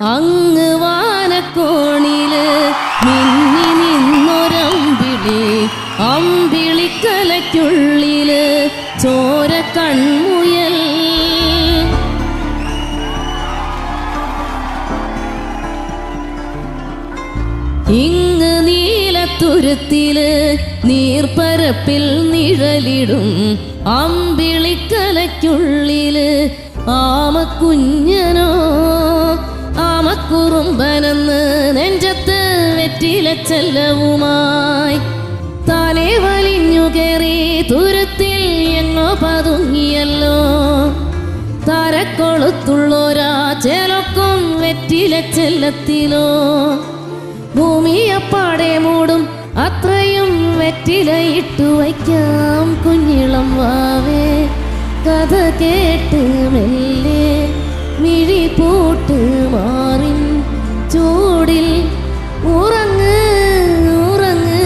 അങ്ങ് വാനക്കോണില് മിന്നി നിന്നൊരമ്പിളി, അമ്പിളിക്കലയ്ക്കുള്ളില് ചോര കൺമുയൽ. ഇങ്ങ് നീലത്തുരുത്തില് നീർപ്പരപ്പിൽ നിഴലിടും അമ്പിളിക്കലയ്ക്കുള്ളില് ആമക്കുഞ്ഞനോ ആമക്കുറുമ്പനെന്ന് നെഞ്ചത്ത് വെറ്റില ചെല്ലവുമായി തലേ വലിഞ്ഞു കയറി തുരുത്തിൽ എങ്ങോ പതുങ്ങിയല്ലോ. തരക്കൊളുത്തുള്ളോരാ ചേലൊക്കും വെറ്റില ചെല്ലത്തിലോ. ഭൂമിയപ്പാടെ മൂടും അത്രയും വെറ്റിലയിട്ടു വയ്ക്കാം കുഞ്ഞിളം വാവേ. കഥ കേട്ട് മെല്ലെ മിഴി പൂട്ട് മാറിൻ ചൂടിൽ ഉറങ്ങ് ഉറങ്ങ്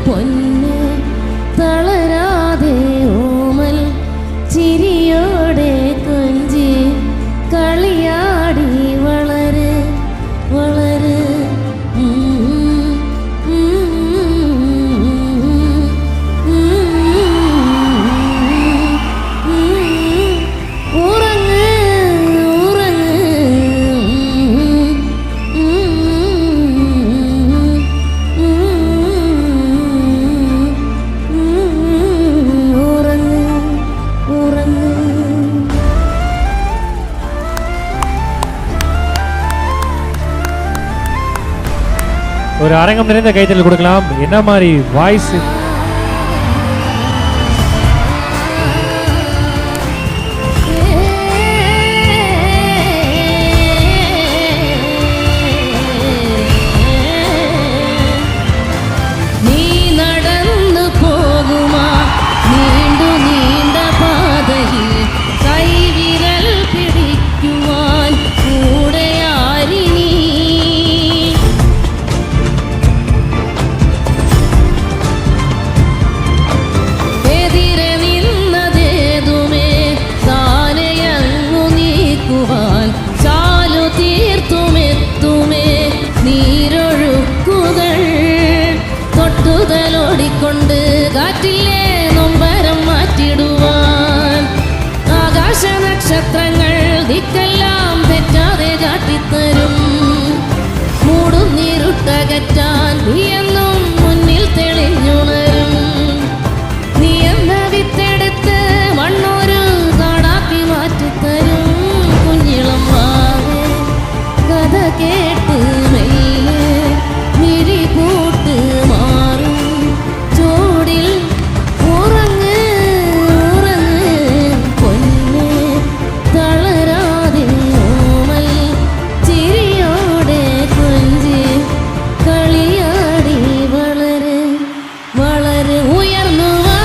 പൊന്ന്. തളരാതെ ഓമൽ ചിരിയോടെ കൊഞ്ചി കളിയാടി വളര് വളര്. ஒரு அரங்கம் நிறைந்த கைத்தல் கொடுக்கலாம். என்ன மாதிரி வாய்ஸ் ോടിക്കൊണ്ട് കാറ്റിലെ നൊമ്പരം മാറ്റിടുവാൻ ആകാശ നക്ഷത്രങ്ങൾ ദിക്കെല്ലാം തെറ്റാതെ കാട്ടിത്തരും. മൂടുന്നിരുട്ടകറ്റാൻ നീയെന്നും മുന്നിൽ തെളിഞ്ഞുണരും. നീ എന്ന വിത്തെടുത്ത് മണ്ണൊരു കാടാക്കി മാറ്റിത്തരും കുഞ്ഞിളം വാവേ. കഥ കേട്ട് മെല്ലെ മിഴി പൂട്ട് മാറും ചൂടിൽ ഉറങ്ങ് ഉറങ്ങ് പൊന്ന്. തളരാതെ ഓമൽ ചിരിയോടെ കൊഞ്ചി കളിയാടി വളര് വളര്. ഉയർന്നു വാ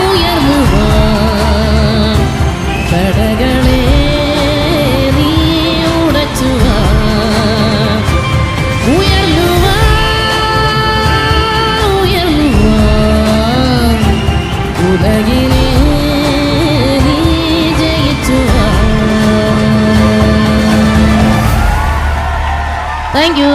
ഉയർന്നു വാ തടകളെ നീ ഉടച്ചു വാ. ഉയർന്നു വാ ഉയർന്നു വാ ഉലകിനെ നീ ജയിച്ചു വാ. Thank you.